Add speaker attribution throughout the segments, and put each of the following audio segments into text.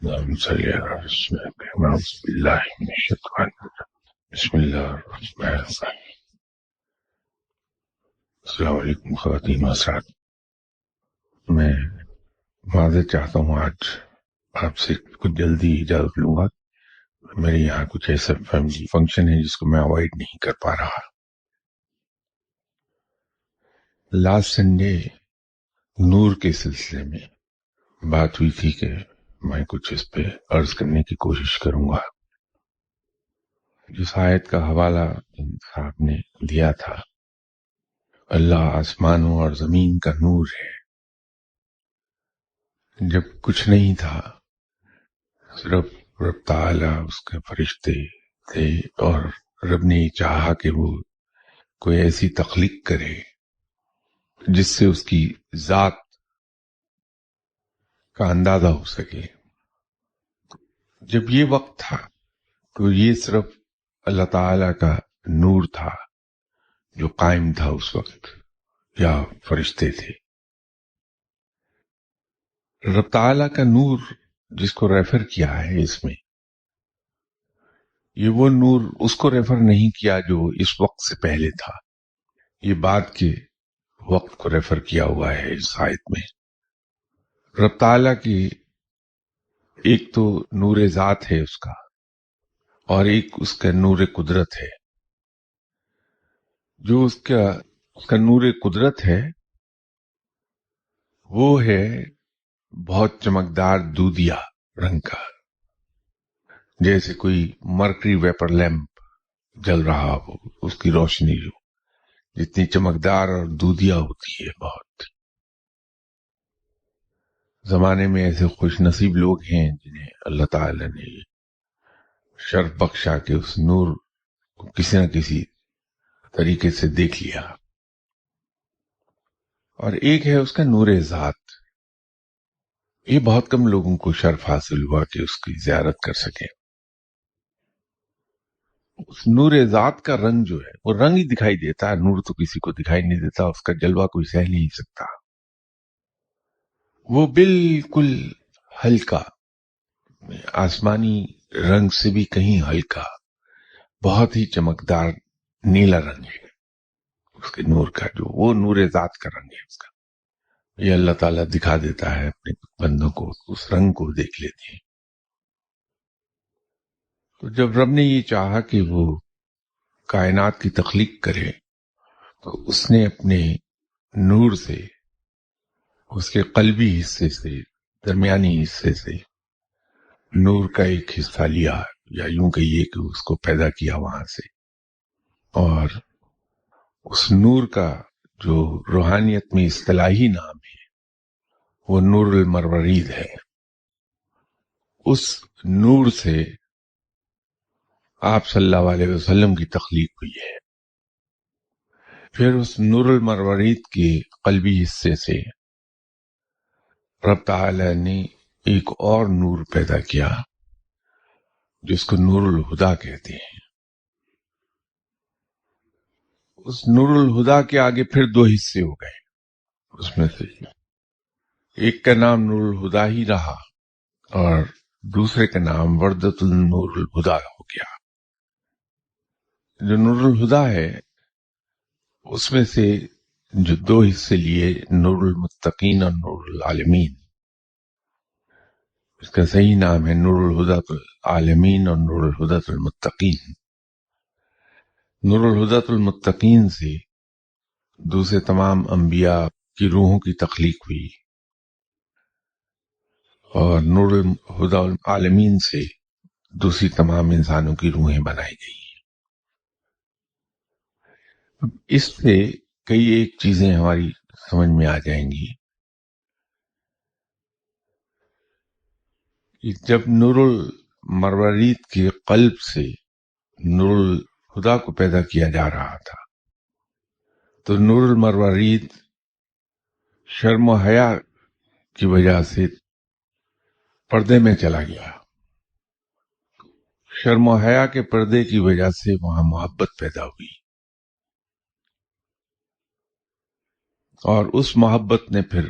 Speaker 1: اللهم صل على رسولك أعوذ بالله من الشيطان الرجيم بسم الله الرحمن الرحيم السلام علیکم خواتین و حضرات. میں معذرت چاہتا ہوں، آج آپ سے کچھ جلدی اجازت لوں گا. میرے یہاں کچھ ایسا فیملی فنکشن ہے جس کو میں اوائڈ نہیں کر پا رہا. لاسٹ سنڈے نور کے سلسلے میں بات ہوئی تھی کہ میں کچھ اس پہ عرض کرنے کی کوشش کروں گا. جس آیت کا حوالہ صاحب نے دیا تھا، اللہ آسمانوں اور زمین کا نور ہے. جب کچھ نہیں تھا، صرف رب تعالیٰ اس کے فرشتے تھے، اور رب نے چاہا کہ وہ کوئی ایسی تخلیق کرے جس سے اس کی ذات کا اندازہ ہو سکے. جب یہ وقت تھا تو یہ صرف اللہ تعالیٰ کا نور تھا جو قائم تھا اس وقت، یا فرشتے تھے. رب تعالیٰ کا نور جس کو ریفر کیا ہے اس میں، یہ وہ نور اس کو ریفر نہیں کیا جو اس وقت سے پہلے تھا، یہ بعد کے وقت کو ریفر کیا ہوا ہے اس آیت میں. رب تعالیٰ کی ایک تو نور ذات ہے اس کا، اور ایک اس کا نور قدرت ہے. جو اس کا نور قدرت ہے وہ ہے بہت چمکدار دودھیا رنگ کا، جیسے کوئی مرکری ویپر لیمپ جل رہا ہو، اس کی روشنی جو جتنی چمکدار اور دودھیا ہوتی ہے. بہت زمانے میں ایسے خوش نصیب لوگ ہیں جنہیں اللہ تعالی نے شرف بخشا کہ اس نور کو کسی نہ کسی طریقے سے دیکھ لیا. اور ایک ہے اس کا نور ذات. یہ بہت کم لوگوں کو شرف حاصل ہوا کہ اس کی زیارت کر سکیں. اس نور ذات کا رنگ جو ہے وہ رنگ ہی دکھائی دیتا ہے، نور تو کسی کو دکھائی نہیں دیتا، اس کا جلوہ کوئی سہ نہیں سکتا. وہ بالکل ہلکا، آسمانی رنگ سے بھی کہیں ہلکا، بہت ہی چمکدار نیلا رنگ ہے اس کے نور کا، جو وہ نور ذات کا رنگ ہے اس کا. یہ اللہ تعالیٰ دکھا دیتا ہے اپنے بندوں کو، اس رنگ کو دیکھ لیتے ہیں. تو جب رب نے یہ چاہا کہ وہ کائنات کی تخلیق کرے تو اس نے اپنے نور سے، اس کے قلبی حصے سے، درمیانی حصے سے نور کا ایک حصہ لیا، یا یوں کہیے کہ اس کو پیدا کیا وہاں سے. اور اس نور کا جو روحانیت میں اصطلاحی نام ہے وہ نور المرورید ہے. اس نور سے آپ صلی اللہ علیہ وسلم کی تخلیق ہوئی ہے. پھر اس نور المرورید کے قلبی حصے سے رب تعالی نے ایک اور نور پیدا کیا جس کو نور الہدا کہتے ہیں. اس نور الہدا کے آگے پھر دو حصے ہو گئے. اس میں سے ایک کا نام نور الہدا ہی رہا، اور دوسرے کا نام وردۃ النور الہدا ہو گیا. جو نور الہدا ہے اس میں سے جو دو حصے لیے، نور المتقین اور نور العالمین. اس کا صحیح نام ہے نور الہدیٰ العالمین اور نور الہدیٰ المتقین. نور الہدیٰ المتقین سے دوسرے تمام انبیاء کی روحوں کی تخلیق ہوئی، اور نور الہدیٰ العالمین سے دوسری تمام انسانوں کی روحیں بنائی گئی. اس سے کئی ایک چیزیں ہماری سمجھ میں آ جائیں گی. جب نور المرورید کے قلب سے نور الہدا کو پیدا کیا جا رہا تھا تو نور المرورید شرم و حیا کی وجہ سے پردے میں چلا گیا. شرم و حیا کے پردے کی وجہ سے وہاں محبت پیدا ہوئی، اور اس محبت نے پھر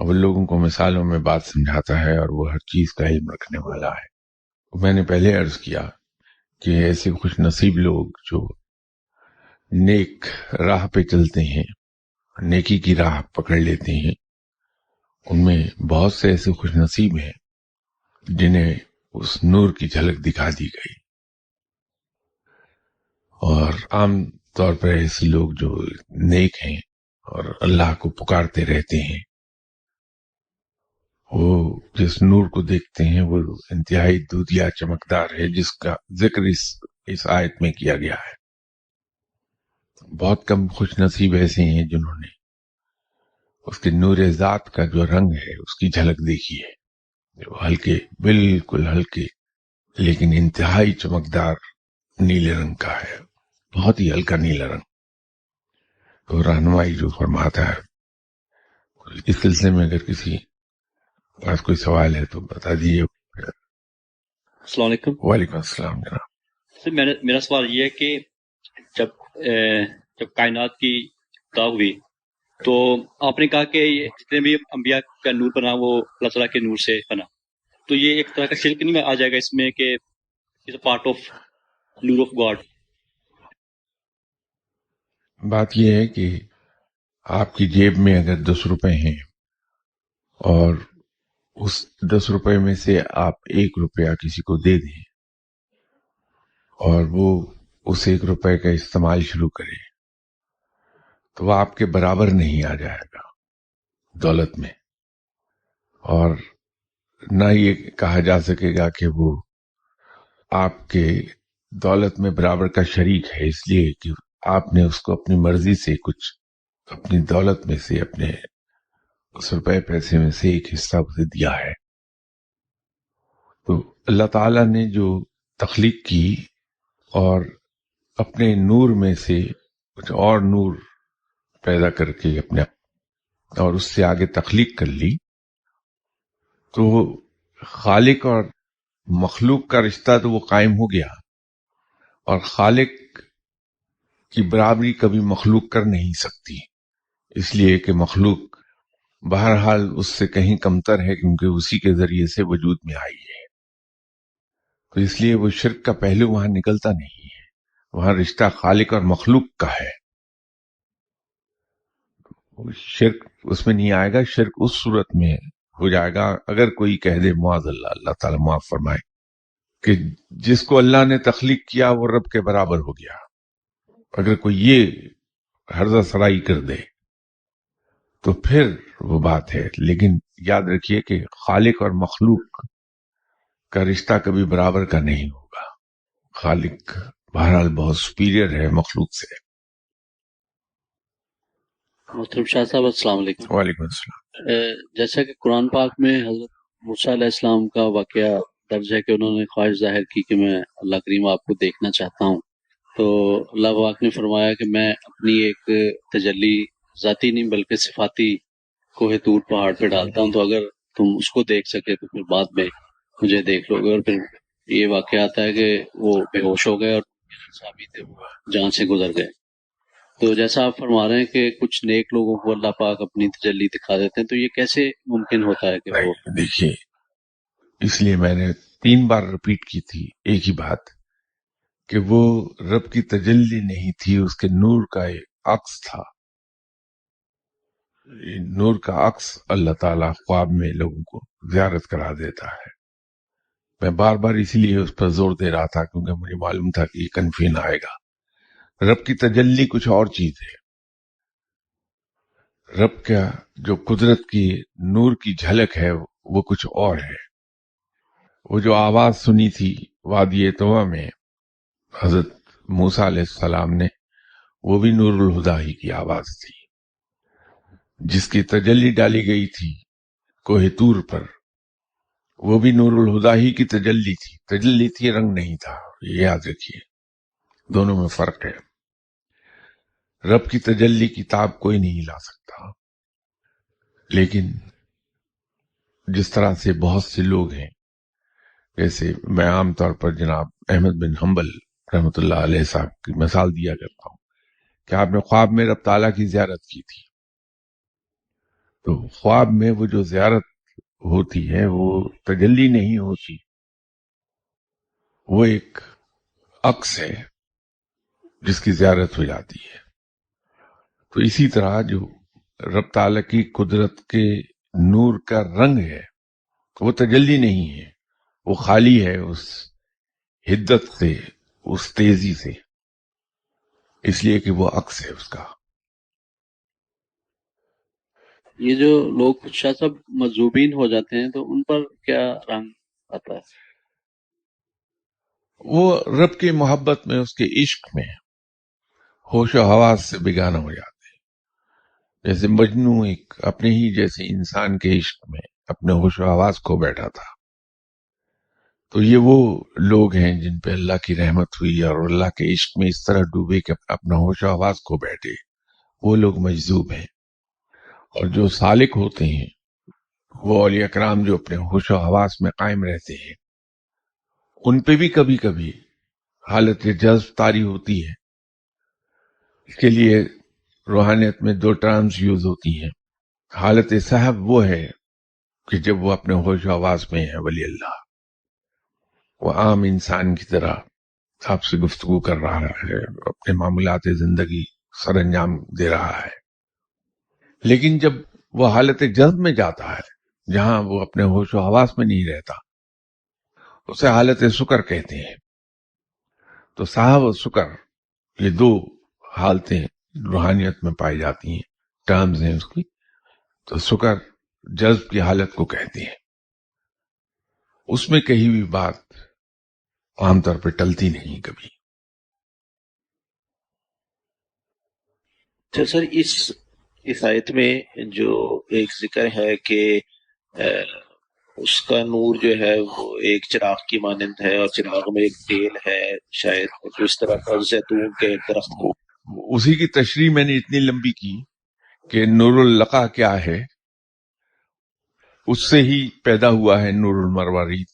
Speaker 1: وہ لوگوں کو مثالوں میں بات سمجھاتا ہے اور وہ ہر چیز کا علم رکھنے والا ہے۔ میں نے پہلے عرض کیا کہ ایسے خوش نصیب لوگ جو نیک راہ پہ چلتے ہیں، نیکی کی راہ پکڑ لیتے ہیں، ان میں بہت سے ایسے خوش نصیب ہیں جنہیں اس نور کی جھلک دکھا دی گئی۔ اور عام طور پر ایسے لوگ جو نیک ہیں اور اللہ کو پکارتے رہتے ہیں، وہ جس نور کو دیکھتے ہیں وہ انتہائی دودھیا چمکدار ہے، جس کا ذکر اس آیت میں کیا گیا ہے۔ بہت کم خوش نصیب ایسے ہیں جنہوں نے اس کے نور ذات کا جو رنگ ہے اس کی جھلک دیکھی ہے، جو ہلکے، بالکل ہلکے لیکن انتہائی چمکدار نیلے رنگ کا ہے، بہت ہی ہلکا نیلا رنگ۔ تو رہنمائی جو فرماتا ہے، اس سلسلے میں اگر کسی پاس کوئی سوال ہے تو بتا دیجیے۔
Speaker 2: السلام علیکم۔
Speaker 1: وعلیکم السلام جناب۔
Speaker 2: سر میرا سوال یہ ہے کہ جب کائنات کی ابتدا ہوئی تو آپ نے کہا کہ جتنے بھی انبیاء کا نور بنا وہ اللہ تعالیٰ کے نور سے بنا، تو یہ ایک طرح کا شرک نہیں آ جائے گا اس میں کہ از اے پارٹ آف نور آف گاڈ؟
Speaker 1: بات یہ ہے کہ آپ کی جیب میں اگر 10 روپے ہیں اور اس 10 روپے میں سے آپ 1 روپیہ کسی کو دے دیں اور وہ اس 1 روپے کا استعمال شروع کرے تو وہ آپ کے برابر نہیں آ جائے گا دولت میں، اور نہ یہ کہا جا سکے گا کہ وہ آپ کے دولت میں برابر کا شریک ہے، اس لیے کہ آپ نے اس کو اپنی مرضی سے کچھ اپنی دولت میں سے، اپنے اس روپے پیسے میں سے ایک حصہ اسے دیا ہے۔ تو اللہ تعالیٰ نے جو تخلیق کی اور اپنے نور میں سے کچھ اور نور پیدا کر کے اپنے اور اس سے آگے تخلیق کر لی، تو خالق اور مخلوق کا رشتہ تو وہ قائم ہو گیا، اور خالق کی برابری کبھی مخلوق کر نہیں سکتی، اس لیے کہ مخلوق بہرحال اس سے کہیں کمتر ہے، کیونکہ اسی کے ذریعے سے وجود میں آئی ہے۔ تو اس لیے وہ شرک کا پہلو وہاں نکلتا نہیں ہے، وہاں رشتہ خالق اور مخلوق کا ہے۔ شرک اس میں نہیں آئے گا۔ شرک اس صورت میں ہو جائے گا اگر کوئی کہہ دے، معاذ اللہ، اللہ تعالیٰ معاف فرمائے، کہ جس کو اللہ نے تخلیق کیا وہ رب کے برابر ہو گیا۔ اگر کوئی یہ ہرزہ سرائی کر دے تو پھر وہ بات ہے، لیکن یاد رکھیے کہ خالق اور مخلوق کا رشتہ کبھی برابر کا نہیں ہوگا۔ خالق بہرحال بہت سپیریئر ہے مخلوق سے۔
Speaker 2: محترم شاہ صاحب السلام علیکم۔
Speaker 1: وعلیکم السلام۔
Speaker 2: جیسا کہ قرآن پاک میں حضرت موسیٰ علیہ السلام کا واقعہ درج ہے کہ انہوں نے خواہش ظاہر کی کہ میں اللہ کریم آپ کو دیکھنا چاہتا ہوں، تو اللہ پاک نے فرمایا کہ میں اپنی ایک تجلی ذاتی نہیں بلکہ صفاتی کوہ طور پہاڑ پہ ڈالتا ہوں، تو اگر تم اس کو دیکھ سکے تو پھر بعد میں مجھے دیکھ لو گے۔ اور پھر یہ واقعہ آتا ہے کہ وہ بے ہوش ہو گئے اور صحابی تھے وہ جان سے گزر گئے۔ تو جیسا آپ فرما رہے ہیں کہ کچھ نیک لوگوں کو اللہ پاک اپنی تجلی دکھا دیتے ہیں، تو یہ کیسے ممکن ہوتا ہے کہ وہ؟
Speaker 1: دیکھیے، اس لیے میں نے 3 بار ریپیٹ کی تھی ایک ہی بات، کہ وہ رب کی تجلی نہیں تھی، اس کے نور کا ایک عکس تھا۔ نور کا عکس اللہ تعالیٰ خواب میں لوگوں کو زیارت کرا دیتا ہے۔ میں بار بار اسی لیے اس پر زور دے رہا تھا، کیونکہ مجھے معلوم تھا کہ یہ کنفیوژن آئے گا۔ رب کی تجلی کچھ اور چیز ہے، رب کا جو قدرت کی نور کی جھلک ہے وہ کچھ اور ہے۔ وہ جو آواز سنی تھی وادی طویٰ میں حضرت موسیٰ علیہ السلام نے، وہ بھی نور الہدیٰ ہی کی آواز تھی۔ جس کی تجلی ڈالی گئی تھی کوہ طور پر، وہ بھی نور الہدیٰ ہی کی تجلی تھی۔ تجلی تھی، رنگ نہیں تھا، یہ یاد رکھیے، دونوں میں فرق ہے۔ رب کی تجلی کی تاب کوئی نہیں لا سکتا، لیکن جس طرح سے بہت سے لوگ ہیں، جیسے میں عام طور پر جناب احمد بن حنبل رحمۃ اللہ علیہ صاحب کی مثال دیا کرتا ہوں کہ آپ نے خواب میں رب تعالیٰ کی زیارت کی تھی، تو خواب میں وہ جو زیارت ہوتی ہے وہ تجلی نہیں ہوتی، وہ ایک عکس ہے جس کی زیارت ہو جاتی ہے۔ تو اسی طرح جو رب تعالیٰ کی قدرت کے نور کا رنگ ہے وہ تجلی نہیں ہے، وہ خالی ہے اس حدت سے، اس تیزی سے، اس لیے کہ وہ عکس ہے اس کا۔
Speaker 2: یہ جو لوگ شاہ صاحب مذہوبین ہو جاتے ہیں تو ان پر کیا رنگ آتا ہے؟
Speaker 1: وہ رب کی محبت میں، اس کے عشق میں ہوش و حواس سے بیگانہ ہو جاتے ہیں۔ جیسے مجنو ایک اپنے ہی جیسے انسان کے عشق میں اپنے ہوش و حواس کھو بیٹھا تھا، تو یہ وہ لوگ ہیں جن پہ اللہ کی رحمت ہوئی اور اللہ کے عشق میں اس طرح ڈوبے کہ اپنا ہوش و حواس کھو بیٹھے، وہ لوگ مجذوب ہیں۔ اور جو سالک ہوتے ہیں وہ اولیاء کرام جو اپنے ہوش و حواس میں قائم رہتے ہیں، ان پہ بھی کبھی کبھی حالت جذب طاری ہوتی ہے۔ اس کے لیے روحانیت میں دو ٹرمز یوز ہوتی ہیں۔ حالت صاحب وہ ہے کہ جب وہ اپنے ہوش و حواس میں ہے، ولی اللہ وہ عام انسان کی طرح آپ سے گفتگو کر رہا ہے، اپنے معاملات زندگی سر انجام دے رہا ہے، لیکن جب وہ حالت جذب میں جاتا ہے جہاں وہ اپنے ہوش و حواس میں نہیں رہتا، اسے حالت سکر کہتے ہیں۔ تو صاحب اور سکر یہ دو حالتیں روحانیت میں پائی جاتی ہیں، ٹرمز ہیں اس کی۔ تو سکر جذب کی حالت کو کہتے ہیں، اس میں کہی ہوئی بات عام طور پہ ٹلتی نہیں کبھی۔
Speaker 3: تو سر اس آیت میں جو ایک ذکر ہے کہ اس کا نور جو ہے وہ ایک چراغ کی مانند ہے اور چراغ میں ایک تیل ہے، شاید اس طرح کا زیتون کے درخت کو،
Speaker 1: اسی کی تشریح میں نے اتنی لمبی کی کہ نور اللقا کیا ہے، اس سے ہی پیدا ہوا ہے نور المروارید۔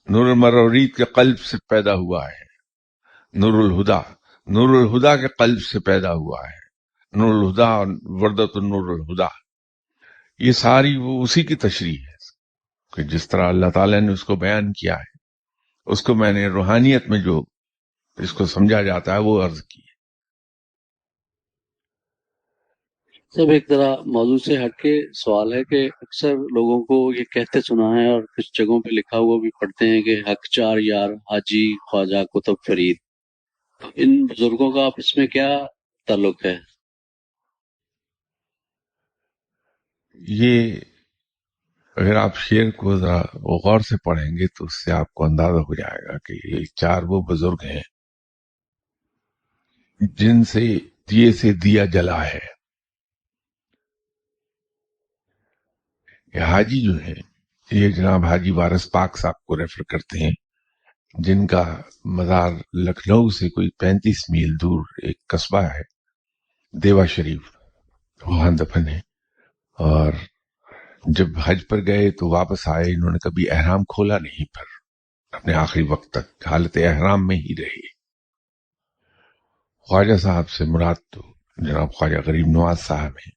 Speaker 1: نور المروارید کے قلب سے پیدا ہوا ہے نور الہدا، نور الہدا کے قلب سے پیدا ہوا ہے نور الہدا اور وردت النور الہدا۔ یہ ساری وہ اسی کی تشریح ہے کہ جس طرح اللہ تعالیٰ نے اس کو بیان کیا ہے، اس کو میں نے روحانیت میں جو اس کو سمجھا جاتا ہے وہ عرض کی۔
Speaker 2: سب ایک طرح موضوع سے ہٹ کے سوال ہے کہ اکثر لوگوں کو یہ کہتے سنا ہے اور کچھ جگہوں پہ لکھا ہوا بھی پڑھتے ہیں کہ حق چار یار حاجی خواجہ کتب فرید، تو ان بزرگوں کا آپس میں کیا تعلق ہے؟
Speaker 1: یہ اگر آپ شعر کو ذرا غور سے پڑھیں گے تو اس سے آپ کو اندازہ ہو جائے گا کہ یہ چار وہ بزرگ ہیں جن سے دیا جلا ہے۔ یہ حاجی جو ہیں، یہ جناب حاجی وارث پاک صاحب کو ریفر کرتے ہیں، جن کا مزار لکھنؤ سے کوئی 35 میل دور ایک قصبہ ہے دیوا شریف، وہاں دفن ہے۔ اور جب حج پر گئے تو واپس آئے، انہوں نے کبھی احرام کھولا نہیں، پر اپنے آخری وقت تک حالت احرام میں ہی رہے۔ خواجہ صاحب سے مراد تو جناب خواجہ غریب نواز صاحب ہیں،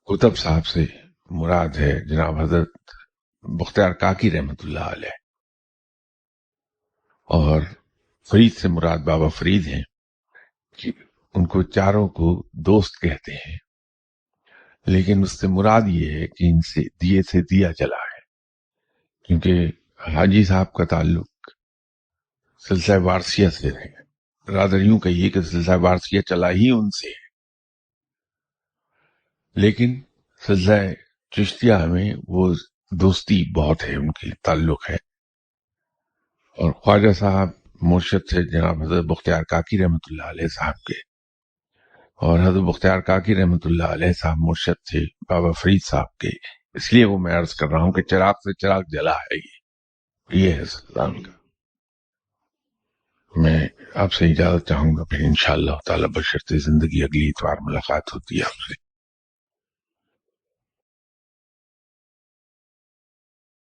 Speaker 1: قطب صاحب سے مراد ہے جناب حضرت بختیار کاکی رحمت اللہ علیہ، اور فرید سے مراد بابا فرید ہیں۔ ان کو چاروں کو دوست کہتے ہیں، لیکن اس سے مراد یہ ہے کہ ان سے دیا جلا ہے، کیونکہ حاجی صاحب کا تعلق سلسلہ وارثیہ سے ہے، رادر یوں کہیے کہ سلسلہ وارثیہ چلا ہی ان سے ہے، لیکن سلسلہ چشتیہ میں وہ دوستی بہت ہے، ان کی تعلق ہے۔ اور خواجہ صاحب مرشد تھے جناب حضرت بختیار کاکی رحمت اللہ علیہ صاحب کے، اور حضرت بختیار کاکی رحمت اللہ علیہ صاحب مرشد تھے بابا فرید صاحب کے، اس لیے وہ میں عرض کر رہا ہوں کہ چراغ سے چراغ جلا ہے، یہ ہے سلطان کا۔ میں آپ سے اجازت چاہوں گا، پھر انشاءاللہ تعالی بشرط زندگی اگلی اتوار ملاقات ہوتی ہے آپ سے۔